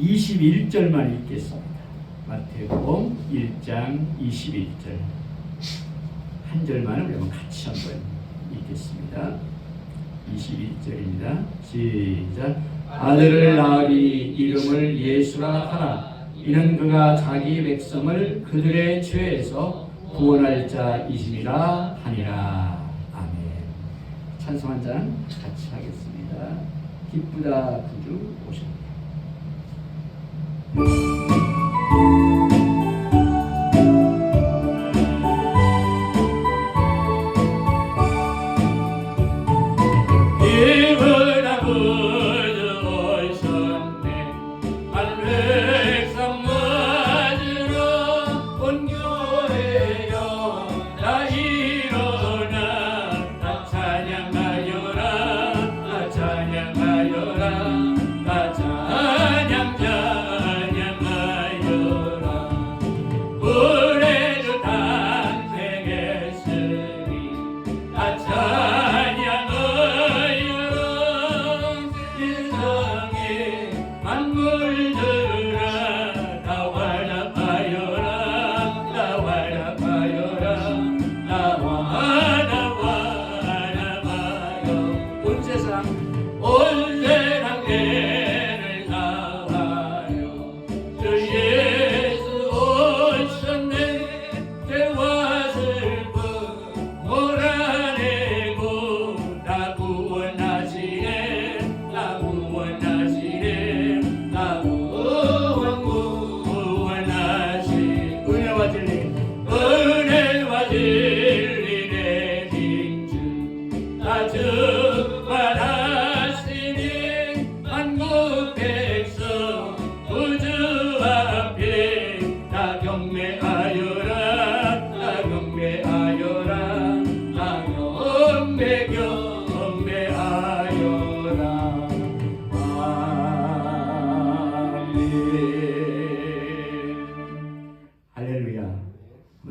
21절만 읽겠습니다. 마태복음 1장 21절. 한 절만을 우리 한번 같이 한번 읽겠습니다. 21절입니다. 시작. 아들을 낳으리 이름을 예수라 하라. 이는 그가 자기 백성을 그들의 죄에서 구원할 자이심이라 하니라. 아멘. 찬송 한 장 같이 하겠습니다. 기쁘다 구주 오셨네.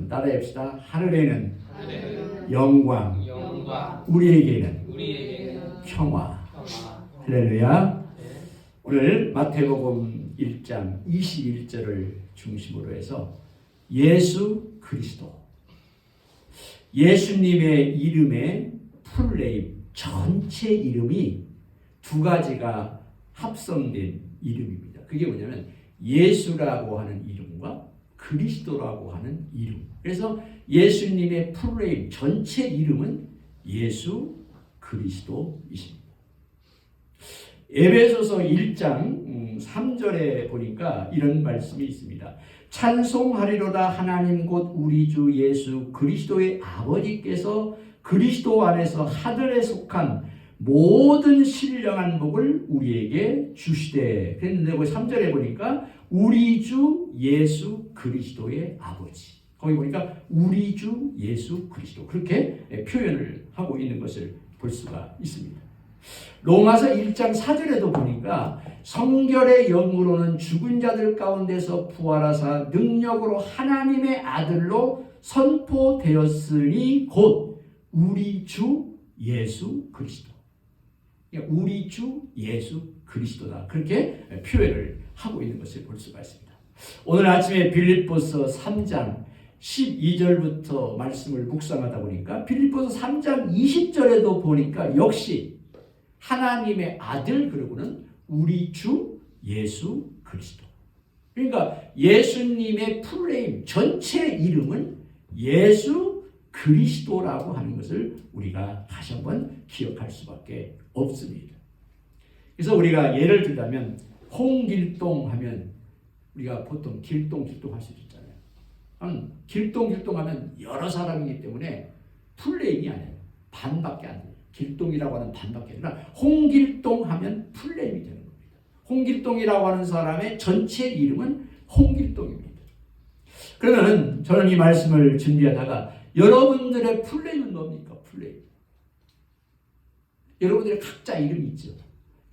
따라합시다. 하늘에는 영광, 우리에게는 평화. 할렐루야. 오늘 마태복음 1장 21절을 중심으로 해서 예수 그리스도, 예수님의 이름의 풀네임, 전체 이름이 두 가지가 합성된 이름입니다. 그게 뭐냐면 예수라고 하는 이름과 그리스도라고 하는 이름. 그래서 예수님의 풀네임, 전체 이름은 예수 그리스도이십니다. 에베소서 1장 3절에 보니까 이런 말씀이 있습니다. 찬송하리로다 하나님 곧 우리 주 예수 그리스도의 아버지께서 그리스도 안에서 하늘에 속한 모든 신령한 복을 우리에게 주시되. 그랬는데 3절에 보니까 우리 주 예수 그리스도의 아버지. 거기 보니까 우리 주 예수 그리스도. 그렇게 표현을 하고 있는 것을 볼 수가 있습니다. 로마서 1장 4절에도 보니까 성결의 영으로는 죽은 자들 가운데서 부활하사 능력으로 하나님의 아들로 선포되었으니 곧 우리 주 예수 그리스도. 우리 주 예수 그리스도다. 그렇게 표현을 하고 있는 것을 볼 수가 있습니다. 오늘 아침에 빌립보서 3장 12절부터 말씀을 묵상하다 보니까 빌립보서 3장 20절에도 보니까 역시 하나님의 아들, 그리고는 우리 주 예수 그리스도. 그러니까 예수님의 풀네임, 전체 이름은 예수 그리스도라고 하는 것을 우리가 다시 한번 기억할 수밖에 없습니다. 그래서 우리가 예를 들자면 홍길동 하면 우리가 보통 길동 할 수 있잖아요. 길동 하면 여러 사람이기 때문에 풀네임이 아니에요. 반밖에 안 돼요. 길동이라고 하는 반밖에 아니라 홍길동 하면 풀네임이 되는 겁니다. 홍길동이라고 하는 사람의 전체 이름은 홍길동입니다. 그러면 저는 이 말씀을 준비하다가 여러분들의 풀네임은 뭡니까? 풀네임. 여러분들의 각자 이름이 있죠.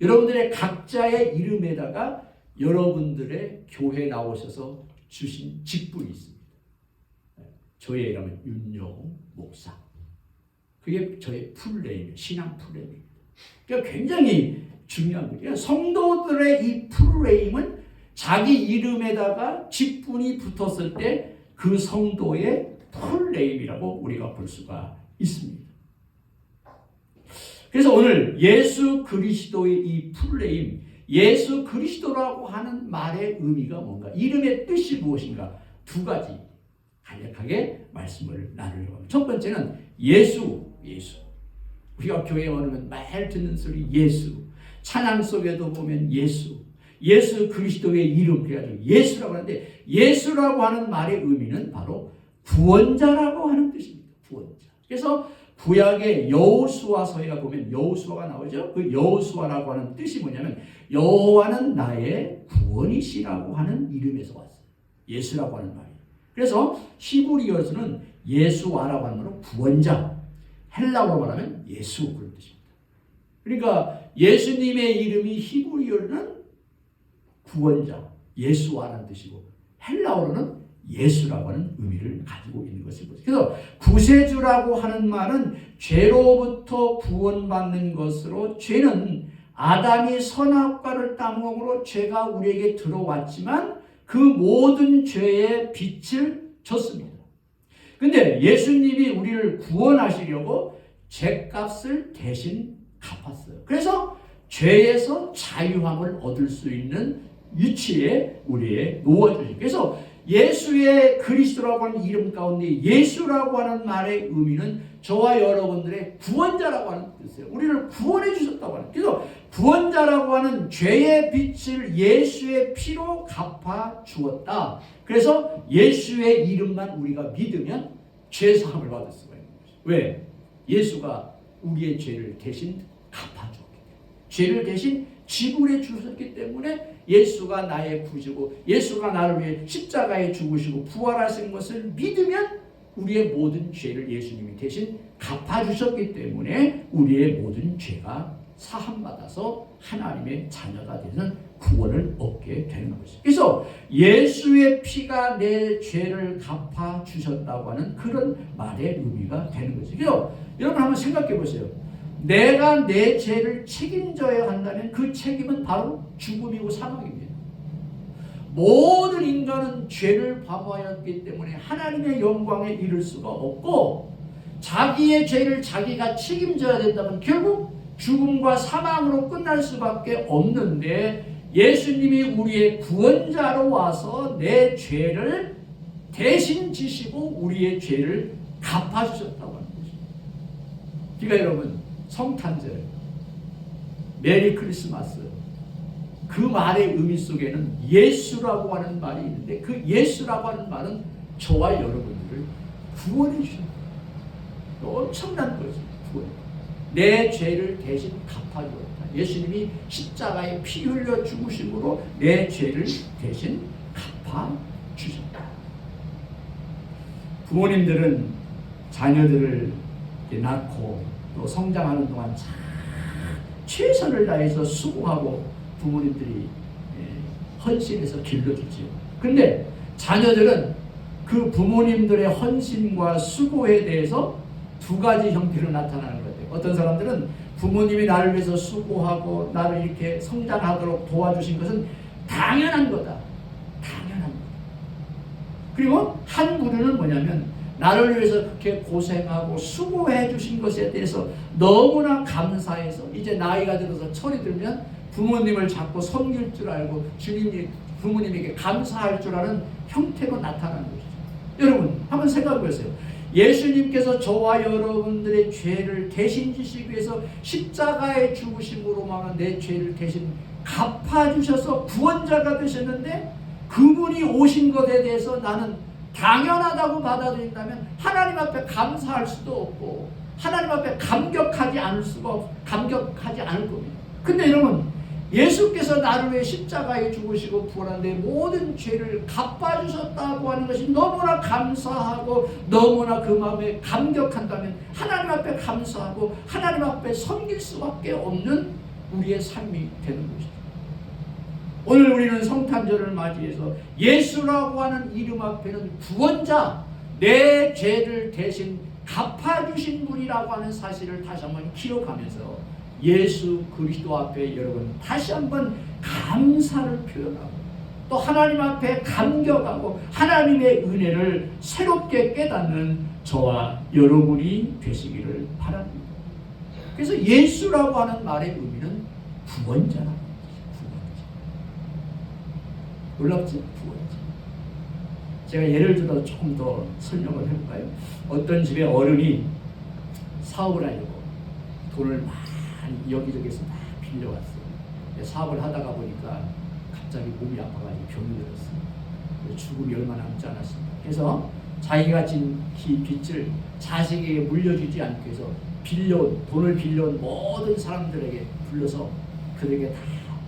여러분들의 각자의 이름에다가 여러분들의 교회 나오셔서 주신 직분이 있습니다. 저의 이름은 윤여홍 목사. 그게 저의 풀네임, 신앙 풀네임입니다. 그러니까 굉장히 중요한 거예요. 성도들의 이 풀네임은 자기 이름에다가 직분이 붙었을 때 그 성도의 풀네임이라고 우리가 볼 수가 있습니다. 그래서 오늘 예수 그리스도의 이 풀네임, 예수 그리스도라고 하는 말의 의미가 뭔가, 이름의 뜻이 무엇인가, 두 가지 간략하게 말씀을 나누려고 합니다. 첫 번째는 예수. 우리가 교회에 오면 말 듣는 소리 예수, 찬양 속에도 보면 예수 그리스도의 이름, 그래가지고 예수라고 하는데, 예수라고 하는 말의 의미는 바로 구원자라고 하는 뜻입니다. 구원자. 그래서 구약의 여호수아서에 보면 여호수아가 나오죠. 그 여호수아라고 하는 뜻이 뭐냐면 여호와는 나의 구원이시라고 하는 이름에서 왔어요. 예수라고 하는 말이에요. 그래서 히브리어에서는 예수아라고 하는 말은 구원자, 헬라어로 말하면 예수, 그런 뜻입니다. 그러니까 예수님의 이름이 히브리어로는 구원자, 예수아라는 뜻이고, 헬라어로는 예수라고 하는 의미를 가지고 있는 것입니다. 그래서 구세주라고 하는 말은 죄로부터 구원받는 것으로, 죄는 아담이 선악과를 따먹음으로 죄가 우리에게 들어왔지만 그 모든 죄의 빚을 졌습니다. 근데 예수님이 우리를 구원하시려고 죄값을 대신 갚았어요. 그래서 죄에서 자유함을 얻을 수 있는 위치에 우리에 놓아주십니다. 그래서 예수의 그리스도라고 하는 이름 가운데 예수라고 하는 말의 의미는 저와 여러분들의 구원자라고 하는 뜻이에요. 우리를 구원해 주셨다고 하는. 그래서 구원자라고 하는 죄의 빚을 예수의 피로 갚아 주었다. 그래서 예수의 이름만 우리가 믿으면 죄 사함을 받을 수가 있는 것이죠. 왜? 예수가 우리의 죄를 대신 갚아 주었기 때문에, 죄를 대신 지불해 주셨기 때문에 예수가 나의 구주고 예수가 나를 위해 십자가에 죽으시고 부활하신 것을 믿으면 우리의 모든 죄를 예수님이 대신 갚아주셨기 때문에 우리의 모든 죄가 사함받아서 하나님의 자녀가 되는 구원을 얻게 되는 것이죠. 그래서 예수의 피가 내 죄를 갚아주셨다고 하는 그런 말의 의미가 되는 것이죠. 그래서 여러분 한번 생각해 보세요. 내가 내 죄를 책임져야 한다면 그 책임은 바로 죽음이고 사망입니다. 모든 인간은 죄를 범하였기 때문에 하나님의 영광에 이를 수가 없고, 자기의 죄를 자기가 책임져야 된다면 결국 죽음과 사망으로 끝날 수밖에 없는데, 예수님이 우리의 구원자로 와서 내 죄를 대신 지시고 우리의 죄를 갚아주셨다고 하는 것입니다. 그러니까 여러분, 성탄절, 메리 크리스마스, 그 말의 의미 속에는 예수라고 하는 말이 있는데, 그 예수라고 하는 말은 저와 여러분들을 구원해 주신 거예요. 엄청난 거죠. 구원. 내 죄를 대신 갚아주었다. 예수님이 십자가에 피 흘려 죽으심으로 내 죄를 대신 갚아주셨다. 부모님들은 자녀들을 낳고 또 성장하는 동안 최선을 다해서 수고하고 부모님들이 헌신해서 길러주지요. 그런데 자녀들은 그 부모님들의 헌신과 수고에 대해서 두 가지 형태로 나타나는 것 같아요. 어떤 사람들은 부모님이 나를 위해서 수고하고 나를 이렇게 성장하도록 도와주신 것은 당연한 거다. 당연한 거다. 그리고 한 부류는 뭐냐면, 나를 위해서 그렇게 고생하고 수고해 주신 것에 대해서 너무나 감사해서 이제 나이가 들어서 철이 들면 부모님을 자꾸 섬길 줄 알고 주님이 부모님에게 감사할 줄 아는 형태로 나타나는 것이죠. 여러분 한번 생각해 보세요. 예수님께서 저와 여러분들의 죄를 대신 지시기 위해서 십자가에 죽으심으로만 내 죄를 대신 갚아주셔서 구원자가 되셨는데, 그분이 오신 것에 대해서 나는 당연하다고 받아들인다면 하나님 앞에 감사할 수도 없고 하나님 앞에 감격하지 않을 겁니다. 근데 여러분, 예수께서 나를 위해 십자가에 죽으시고 부활한 데 모든 죄를 갚아주셨다고 하는 것이 너무나 감사하고 너무나 그 마음에 감격한다면 하나님 앞에 감사하고 하나님 앞에 섬길 수밖에 없는 우리의 삶이 되는 것이죠. 오늘 우리는 성탄절을 맞이해서 예수라고 하는 이름 앞에는 구원자, 내 죄를 대신 갚아주신 분이라고 하는 사실을 다시 한번 기억하면서 예수 그리스도 앞에 여러분 다시 한번 감사를 표현하고 또 하나님 앞에 감격하고 하나님의 은혜를 새롭게 깨닫는 저와 여러분이 되시기를 바랍니다. 그래서 예수라고 하는 말의 의미는 구원자라는 뜻이에요. 구원자. 놀랍지? 구원자. 제가 예를 들어 조금 더 설명을 해볼까요? 어떤 집에 어른이 사업을 하려고 돈을 많이 여기저기서 막 빌려왔어요. 사업을 하다가 보니까 갑자기 몸이 아파가지고 병이 들었어요. 죽음이 얼마 남지 않았습니다. 그래서 자기가 진 빚을 자식에게 물려주지 않기 위해서 돈을 빌려온 모든 사람들에게 불러서 그들에게 다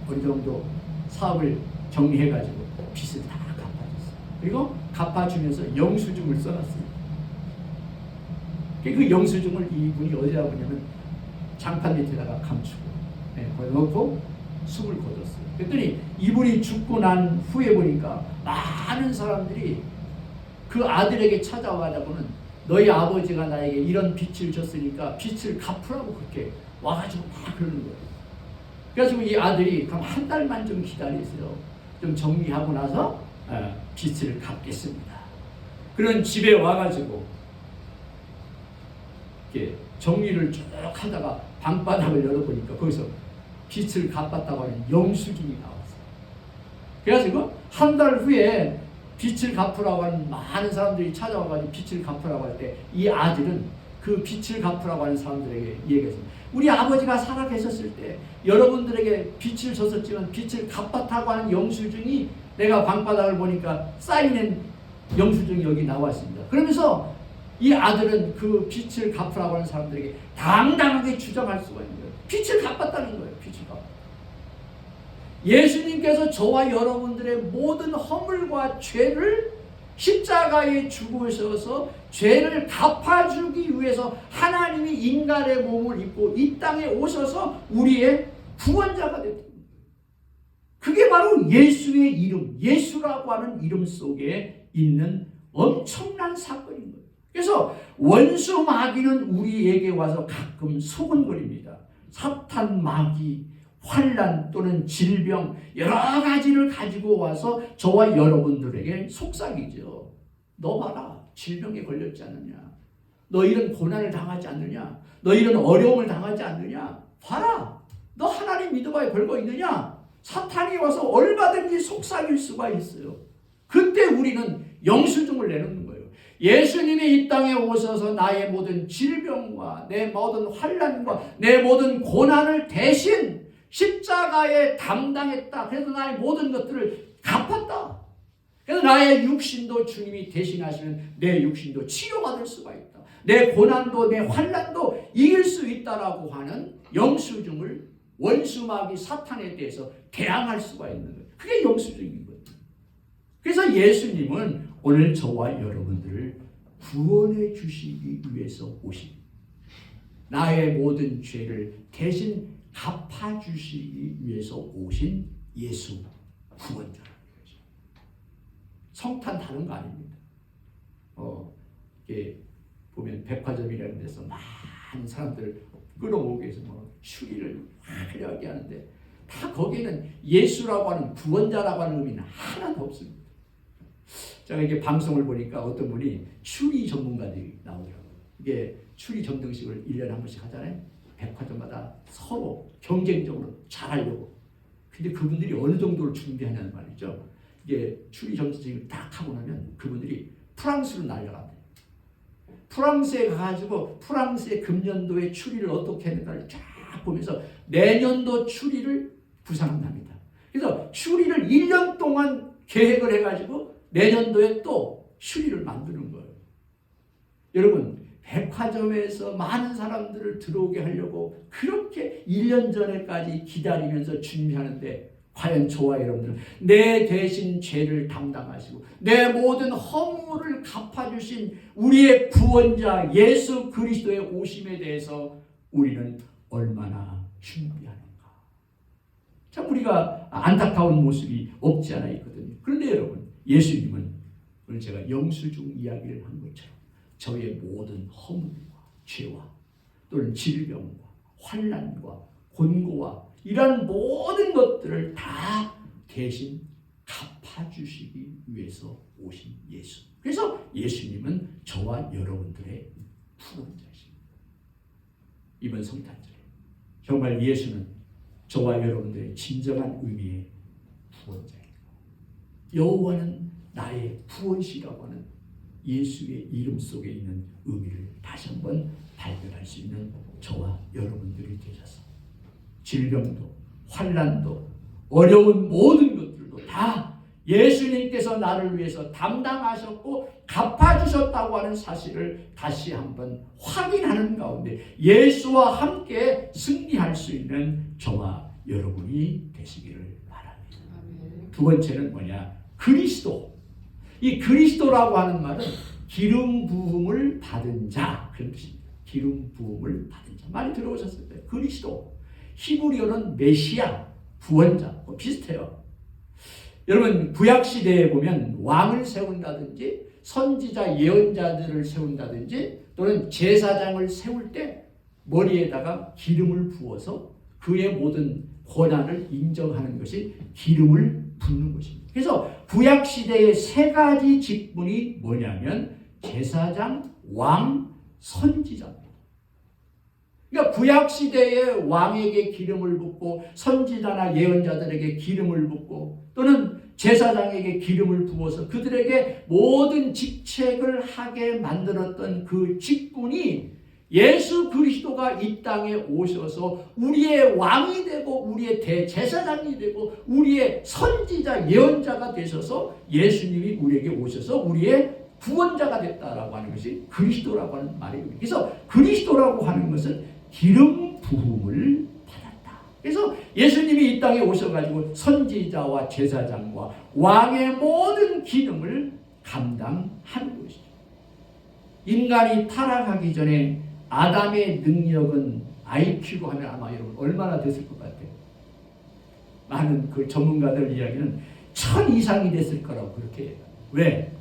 어느 정도 사업을 정리해가지고 빚을 다 갚아줬어요. 그리고 갚아주면서 영수증을 써놨어요. 그 영수증을 이분이 어디다 보냐면 장판 밑에다가 감추고 거기 넣고 숨을 거뒀어요. 그랬더니 이분이 죽고 난 후에 보니까 많은 사람들이 그 아들에게 찾아와가지고는 너희 아버지가 나에게 이런 빚을 졌으니까 빚을 갚으라고 그렇게 와가지고 막 그러는 거예요. 그래서 이 아들이 그럼 한 달만 좀 기다리세요. 좀 정리하고 나서 빚을 갚겠습니다. 그런 집에 와가지고 이렇게 정리를 쭉 하다가 방바닥을 열어보니까 거기서 빚을 갚았다고 하는 영수증이 나왔어요. 그래가지고 한 달 후에 빚을 갚으라고 하는 많은 사람들이 찾아와가지고 빚을 갚으라고 할 때 이 아들은 그 빚을 갚으라고 하는 사람들에게 얘기했습니다. 우리 아버지가 살아계셨을 때 여러분들에게 빚을 졌었지만 빚을 갚았다고 하는 영수증이 내가 방바닥을 보니까 쌓이는 영수증이 여기 나왔습니다. 그러면서 이 아들은 그 빚을 갚으라고 하는 사람들에게 당당하게 주장할 수가 있는 거예요. 빚을 갚았다는 거예요. 빚을 갚았다. 예수님께서 저와 여러분들의 모든 허물과 죄를 십자가에 죽으셔서 죄를 갚아주기 위해서 하나님이 인간의 몸을 입고 이 땅에 오셔서 우리의 구원자가 됐습니다. 그게 바로 예수의 이름, 예수라고 하는 이름 속에 있는 엄청난 사건인 거예요. 그래서 원수 마귀는 우리에게 와서 가끔 소곤거립니다. 사탄 마귀, 환난 또는 질병 여러 가지를 가지고 와서 저와 여러분들에게 속삭이죠. 너 봐라, 질병에 걸렸지 않느냐? 너 이런 고난을 당하지 않느냐? 너 이런 어려움을 당하지 않느냐? 봐라, 너 하나님 믿어봐야 별거 있느냐? 사탄이 와서 얼마든지 속삭일 수가 있어요. 그때 우리는 영수증을 내놓는 거예요. 예수님이 이 땅에 오셔서 나의 모든 질병과 내 모든 환난과 내 모든 고난을 대신 십자가에 담당했다. 그래서 나의 모든 것들을 갚았다. 그래서 나의 육신도 주님이 대신하시면 내 육신도 치료받을 수가 있다. 내 고난도 내 환난도 이길 수 있다라고 하는 영수증을 원수마귀 사탄에 대해서 대항할 수가 있는 거예요. 그게 영수증인 거예요. 그래서 예수님은 오늘 저와 여러분들을 구원해 주시기 위해서 오신 나의 모든 죄를 대신 갚아주시기 위해서 오신 예수 구원자라는 거죠. 성탄 다른 거 아닙니다. 이게 보면 백화점이라는 데서 많은 사람들 끌어오기 위해서 추리를 화려하게 하는데 다 거기에는 예수라고 하는 구원자라고 하는 의미는 하나도 없습니다. 제가 이게 방송을 보니까 어떤 분이 추리 전문가들이 나오더라고요. 이게 추리 점등식을 1년에 한 번씩 하잖아요. 백화점마다 서로 경쟁적으로 잘하려고. 근데 그분들이 어느 정도를 준비하냐는 말이죠. 이게 추리 점등식을 딱 하고 나면 그분들이 프랑스로 날아간대요. 프랑스에 가가지고 프랑스의 금년도의 추리를 어떻게 했는가를 쫙 보면서 내년도 추리를 구상합니다. 그래서 추리를 1년 동안 계획을 해가지고 내년도에 또 추리를 만드는 거예요. 여러분, 백화점에서 많은 사람들을 들어오게 하려고 그렇게 1년 전에까지 기다리면서 준비하는데 과연 저와 여러분들은 내 대신 죄를 담당하시고 내 모든 허물을 갚아주신 우리의 구원자 예수 그리스도의 오심에 대해서 우리는 얼마나 준비하는가. 참 우리가 안타까운 모습이 없지 않아 있거든요. 그런데 여러분, 예수님은 오늘 제가 영수증 이야기를 한 것처럼 저의 모든 허물과 죄와 또는 질병과 환난과 곤고와 이런 모든 것들을 다 대신 갚아 갚아주시기 위해서 오신 예수. 그래서 예수님은 저와 여러분들의 구원자이십니다. 이번 성탄절에 정말 예수는 저와 여러분들의 진정한 의미의 구원자입니다. 여호와는 나의 구원시라고 하는 예수의 이름 속에 있는 의미를 다시 한번 발견할 수 있는 저와 여러분들이 되셔서 질병도 환난도 어려운 모든 것들도 다 예수님께서 나를 위해서 담당하셨고 갚아주셨다고 하는 사실을 다시 한번 확인하는 가운데 예수와 함께 승리할 수 있는 저와 여러분이 되시기를 바랍니다. 두 번째는 뭐냐? 그리스도. 이 그리스도라고 하는 말은 기름 부음을 받은 자 그런 뜻입니다. 기름 부음을 받은 자 많이 들어보셨을 거예요. 그리스도. 히브리어는 메시아, 구원자 비슷해요. 여러분 구약 시대에 보면 왕을 세운다든지 선지자 예언자들을 세운다든지 또는 제사장을 세울 때 머리에다가 기름을 부어서 그의 모든 권한을 인정하는 것이 기름을 붓는 것입니다. 그래서 구약 시대의 세 가지 직분이 뭐냐면 제사장, 왕, 선지자입니다. 그러니까 구약 시대의 왕에게 기름을 붓고 선지자나 예언자들에게 기름을 붓고 또는 제사장에게 기름을 부어서 그들에게 모든 직책을 하게 만들었던 그 직분이 예수 그리스도가 이 땅에 오셔서 우리의 왕이 되고 우리의 대제사장이 되고 우리의 선지자 예언자가 되셔서 예수님이 우리에게 오셔서 우리의 구원자가 됐다라고 하는 것이 그리스도라고 하는 말입니다. 그래서 그리스도라고 하는 것은 기름 부음을 받았다. 그래서 예수님이 이 땅에 오셔가지고 선지자와 제사장과 왕의 모든 기능을 감당하는 것이죠. 인간이 타락하기 전에 아담의 능력은 IQ로 하면 아마 여러분 얼마나 됐을 것 같아요? 많은 그 전문가들 이야기는 1000 이상이 됐을 거라고 그렇게 해요. 왜?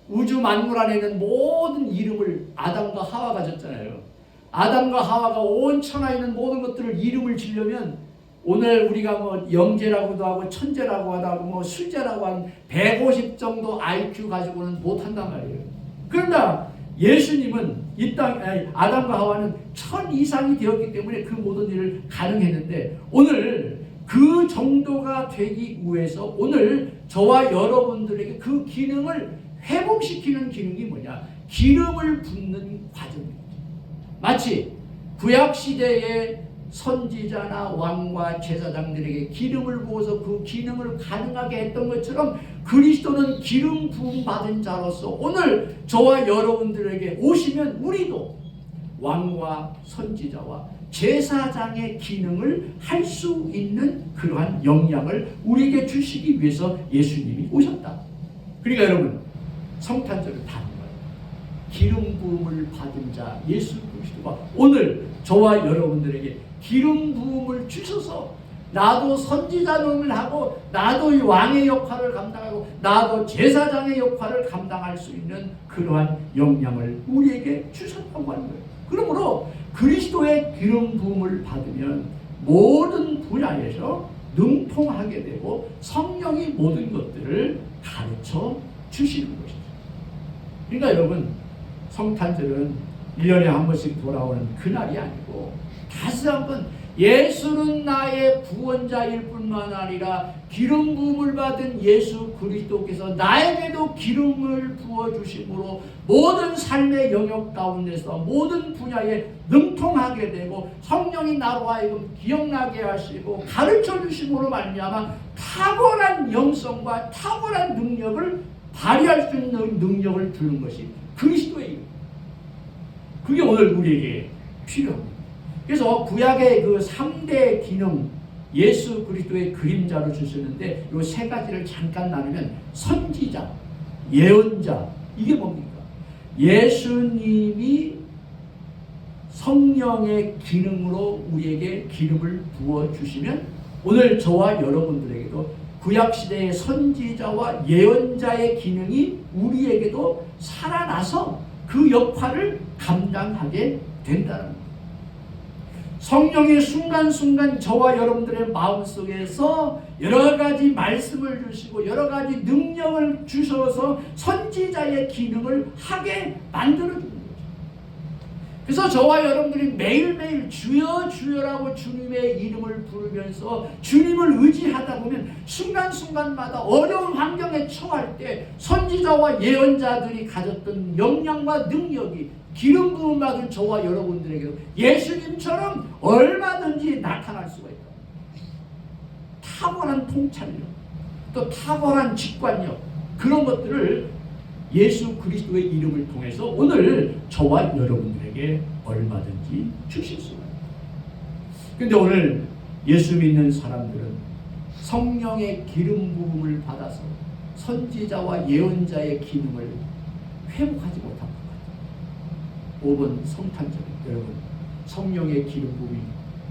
우주 만물 안에 있는 모든 이름을 아담과 하와가 졌잖아요. 아담과 하와가 온 천하에 있는 모든 것들을 이름을 지려면 오늘 우리가 뭐 영재라고도 하고 천재라고 하고 뭐 술재라고 한 150 정도 IQ 가지고는 못한단 말이에요. 그러나 예수님은 이 땅 아담과 하와는 1000 이상이 되었기 때문에 그 모든 일을 가능했는데 오늘 그 정도가 되기 위해서 오늘 저와 여러분들에게 그 기능을 회복시키는 기능이 뭐냐? 기름을 붓는 과정입니다. 마치 구약 시대의 선지자나 왕과 제사장들에게 기름을 부어서 그 기능을 가능하게 했던 것처럼 그리스도는 기름 부음 받은 자로서 오늘 저와 여러분들에게 오시면 우리도 왕과 선지자와 제사장의 기능을 할 수 있는 그러한 역량을 우리에게 주시기 위해서 예수님이 오셨다. 그러니까 여러분 성탄절은 다른 거예요. 기름 부음을 받은 자 예수 그리스도가 오늘 저와 여러분들에게 기름 부음을 주셔서 나도 선지자놈을 하고 나도 이 왕의 역할을 감당하고 나도 제사장의 역할을 감당할 수 있는 그러한 역량을 우리에게 주셨다고 하는 거예요. 그러므로 그리스도의 기름 부음을 받으면 모든 분야에서 능통하게 되고 성령이 모든 것들을 가르쳐 주시는 것이죠. 그러니까 여러분 성탄절은 1년에 한 번씩 돌아오는 그날이 아니고 다시 한번 예수는 나의 구원자일 뿐만 아니라 기름 부음을 받은 예수 그리스도께서 나에게도 기름을 부어주심으로 모든 삶의 영역 가운데서 모든 분야에 능통하게 되고 성령이 나로 하여금 기억나게 하시고 가르쳐 주심으로 말미암아 탁월한 영성과 탁월한 능력을 발휘할 수 있는 능력을 주는 것이 그리스도의 일. 그게 오늘 우리에게 필요합니다. 그래서 구약의 그 3대 기능 예수 그리스도의 그림자로 주셨는데 이 세 가지를 잠깐 나누면 선지자, 예언자 이게 뭡니까? 예수님이 성령의 기능으로 우리에게 기름을 부어주시면 오늘 저와 여러분들에게도 구약시대의 선지자와 예언자의 기능이 우리에게도 살아나서 그 역할을 감당하게 된다는 겁니다. 성령이 순간순간 저와 여러분들의 마음속에서 여러 가지 말씀을 주시고 여러 가지 능력을 주셔서 선지자의 기능을 하게 만들어주는 거죠. 그래서 저와 여러분들이 매일매일 주여 주여라고 주님의 이름을 부르면서 주님을 의지하다 보면 순간순간마다 어려운 환경에 처할 때 선지자와 예언자들이 가졌던 역량과 능력이 기름 부음 받은 저와 여러분들에게도 예수님처럼 얼마든지 나타날 수가 있다. 탁월한 통찰력, 또 탁월한 직관력, 그런 것들을 예수 그리스도의 이름을 통해서 오늘 저와 여러분들에게 얼마든지 주실 수가 있다. 근데 오늘 예수 믿는 사람들은 성령의 기름 부음을 받아서 선지자와 예언자의 기능을 회복하지 못합니다. 5번 성탄절, 여러분 성령의 기름 부음이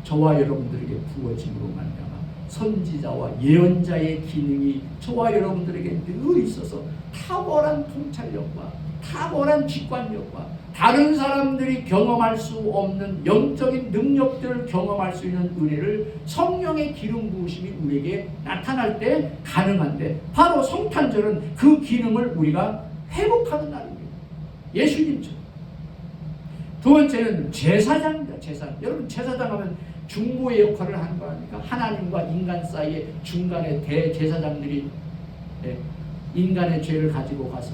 저와 여러분들에게 부어짐으로 말미암아 선지자와 예언자의 기능이 저와 여러분들에게 늘 있어서 탁월한 통찰력과 탁월한 직관력과 다른 사람들이 경험할 수 없는 영적인 능력들을 경험할 수 있는 은혜를 성령의 기름 부으심이 우리에게 나타날 때 가능한데, 바로 성탄절은 그 기능을 우리가 회복하는 날입니다. 예수님처럼. 두 번째는 제사장입니다. 제사장. 여러분 제사장 하면 중보의 역할을 하는 거 아닙니까? 하나님과 인간 사이에 중간에 대제사장들이 인간의 죄를 가지고 가서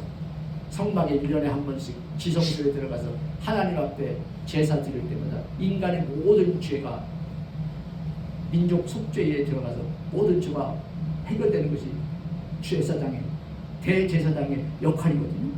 성막에 1년에 한 번씩 지성소에 들어가서 하나님 앞에 제사 드릴 때마다 인간의 모든 죄가, 민족 속죄에 들어가서 모든 죄가 해결되는 것이 제사장의, 대제사장의 역할이거든요.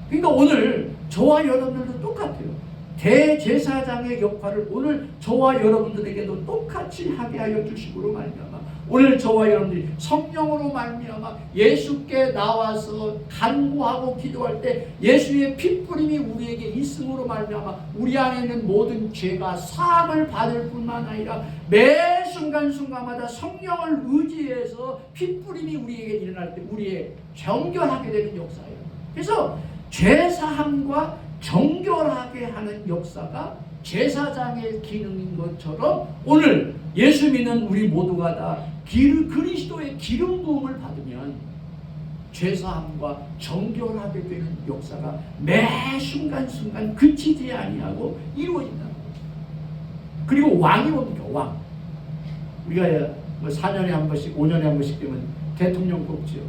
그러니까 오늘 저와 여러분들도 똑같아요. 대제사장의 역할을 오늘 저와 여러분들에게도 똑같이 하게 하여 주시므로 말미암아 오늘 저와 여러분들이 성령으로 말미암아 예수께 나와서 간구하고 기도할 때 예수의 핏뿌림이 우리에게 있음으로 말미암아 우리 안에 있는 모든 죄가 사함을 받을 뿐만 아니라 매 순간순간마다 성령을 의지해서 핏뿌림이 우리에게 일어날 때 우리의 정결하게 되는 역사예요. 그래서 죄사함과 정결하게 하는 역사가 제사장의 기능인 것처럼 오늘 예수 믿는 우리 모두가 다 그리스도의 기름 부음을 받으면 죄사함과 정결하게 되는 역사가 매 순간순간 그치지 아니하고 이루어진다. 그리고 왕이 뭡니까? 왕. 우리가 뭐 4년에 한 번씩 5년에 한 번씩 되면 대통령 뽑지요.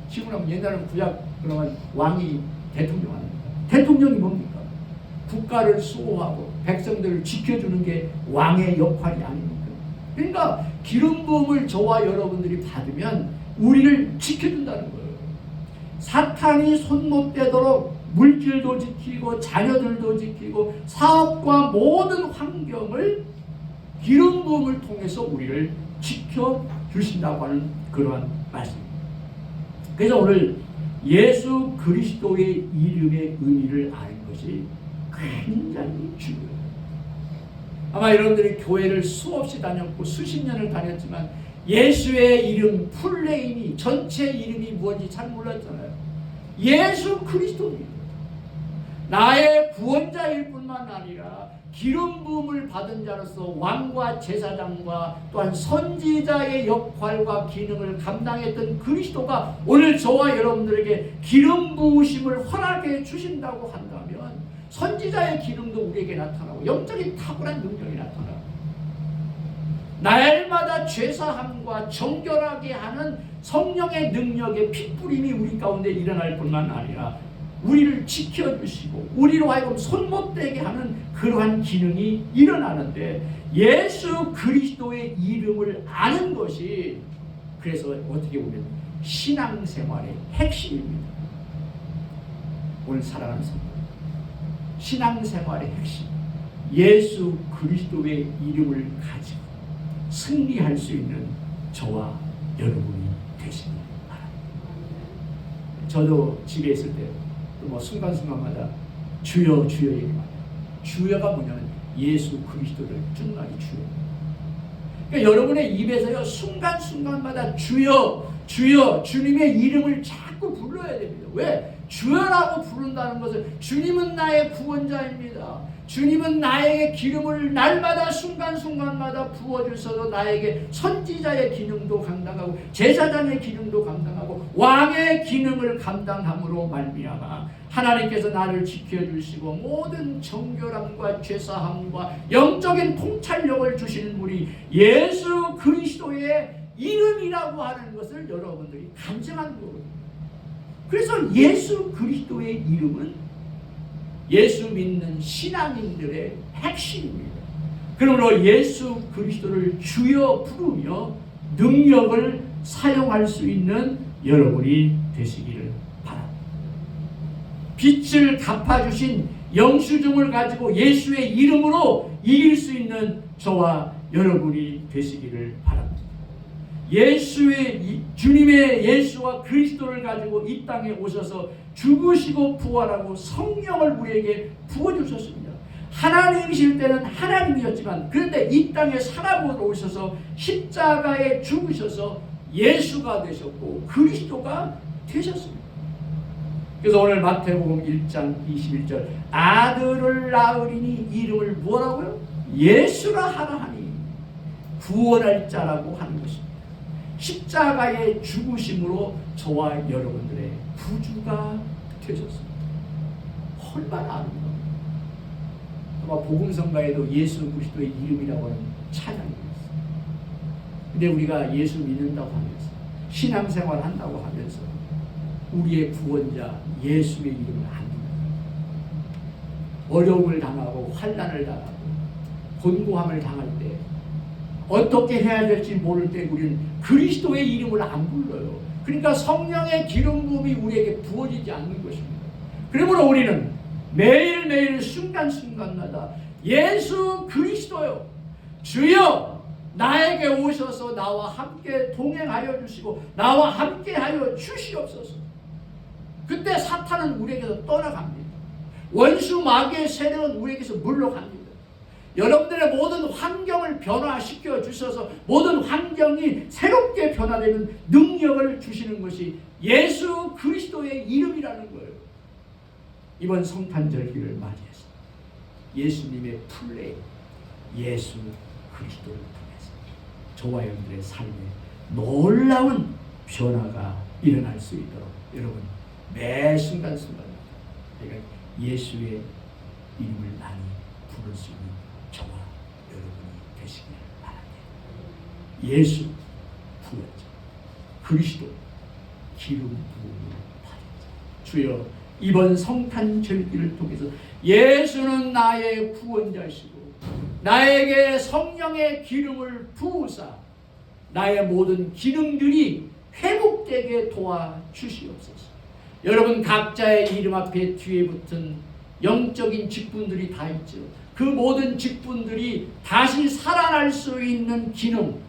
지금은 옛날에는 구약 그러면 왕이 대통령 하는 거예요. 대통령이 뭡니까? 국가를 수호하고 백성들을 지켜주는 게 왕의 역할이 아닙니까? 그러니까 기름 부음을 저와 여러분들이 받으면 우리를 지켜준다는 거예요. 사탄이 손 못 대도록 물질도 지키고 자녀들도 지키고 사업과 모든 환경을 기름 부음을 통해서 우리를 지켜주신다고 하는 그러한 말씀입니다. 그래서 오늘 예수 그리스도의 이름의 의미를 아는 것이 굉장히 중요해요. 아마 여러분들이 교회를 수없이 다녔고 수십 년을 다녔지만 예수의 이름 풀네임이 전체 이름이 무엇인지 잘 몰랐잖아요. 예수 그리스도입니다. 나의 구원자일 뿐만 아니라 기름 부음을 받은 자로서 왕과 제사장과 또한 선지자의 역할과 기능을 감당했던 그리스도가 오늘 저와 여러분들에게 기름 부으심을 허락해 주신다고 한다면 선지자의 기능도 우리에게 나타나고 영적인 탁월한 능력이 나타나고 날마다 죄사함과 정결하게 하는 성령의 능력의 핏뿌림이 우리 가운데 일어날 뿐만 아니라 우리를 지켜주시고 우리로 하여금 손 못 대게 하는 그러한 기능이 일어나는데 예수 그리스도의 이름을 아는 것이 그래서 어떻게 보면 신앙생활의 핵심입니다. 오늘 사랑하는 성도, 신앙생활의 핵심, 예수 그리스도의 이름을 가지고 승리할 수 있는 저와 여러분이 되시길 바랍니다. 저도 집에 있을 때 뭐 순간순간마다 주여 주여 얘기만 해요. 주여가 뭐냐면 예수 그리스도를 준말이 주여. 그러니까 여러분의 입에서요 순간순간마다 주여 주여 주님의 이름을 자꾸 불러야 됩니다. 왜? 주여라고 부른다는 것은 주님은 나의 구원자입니다. 주님은 나에게 기름을 날마다 순간순간마다 부어주셔서 나에게 선지자의 기능도 감당하고 제사장의 기능도 감당하고 왕의 기능을 감당함으로 말미암아 하나님께서 나를 지켜주시고 모든 정결함과 죄사함과 영적인 통찰력을 주시는 분이 예수 그리스도의 이름이라고 하는 것을 여러분들이 간증하는 거거든요. 그래서 예수 그리스도의 이름은 예수 믿는 신앙인들의 핵심입니다. 그러므로 예수 그리스도를 주여 부르며 능력을 사용할 수 있는 여러분이 되시기를 바랍니다. 빛을 갚아주신 영수증을 가지고 예수의 이름으로 이길 수 있는 저와 여러분이 되시기를 바랍니다. 주님의 예수와 그리스도를 가지고 이 땅에 오셔서 죽으시고 부활하고 성령을 우리에게 부어주셨습니다. 하나님이실 때는 하나님이었지만 그런데 이 땅에 사람으로 오셔서 십자가에 죽으셔서 예수가 되셨고 그리스도가 되셨습니다. 그래서 오늘 마태복음 1장 21절 아들을 낳으리니 이름을 뭐라고요? 예수라 하라 하니 구원할 자라고 하는 것입니다. 십자가의 죽으심으로 저와 여러분들의 구주가 되셨습니다. 얼마나 아름다워요. 아마 복음성가에도 예수 그리스도의 이름이라고 하는 찬양이 있어요. 근데 우리가 예수 믿는다고 하면서 신앙생활 한다고 하면서 우리의 구원자 예수의 이름을 안 불러요. 어려움을 당하고 환난을 당하고 곤고함을 당할 때 어떻게 해야 될지 모를 때 우리는 그리스도의 이름을 안 불러요. 그러니까 성령의 기름 부음이 우리에게 부어지지 않는 것입니다. 그러므로 우리는 매일매일 순간순간마다 예수 그리스도요 주여 나에게 오셔서 나와 함께 동행하여 주시고 나와 함께하여 주시옵소서. 그때 사탄은 우리에게서 떠나갑니다. 원수 마귀의 세력은 우리에게서 물러갑니다. 여러분들의 모든 환경을 변화시켜 주셔서 모든 환경이 새롭게 변화되는 능력을 주시는 것이 예수 그리스도의 이름이라는 거예요. 이번 성탄절기를 맞이해서 예수님의 플레이, 예수 그리스도를 통해서 저와 여러분들의 삶에 놀라운 변화가 일어날 수 있도록 여러분 매 순간순간 제가 예수의 이름을 많이 부를 수 있는 저와 여러분이 되시길 바랍니다. 예수 구원자 그리스도 기름 부음을 받은 자 주여 이번 성탄절기를 통해서 예수는 나의 구원자시고 나에게 성령의 기름을 부으사 나의 모든 기능들이 회복되게 도와주시옵소서. 여러분 각자의 이름 앞에 뒤에 붙은 영적인 직분들이 다 있죠. 그 모든 직분들이 다시 살아날 수 있는 기능,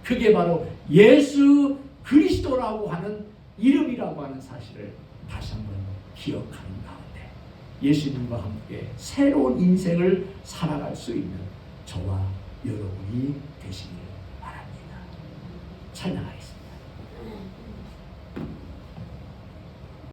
그게 바로 예수 그리스도라고 하는 이름이라고 하는 사실을 다시 한번 기억하는 가운데 예수님과 함께 새로운 인생을 살아갈 수 있는 저와 여러분이 되시길 바랍니다. 찬양하겠습니다.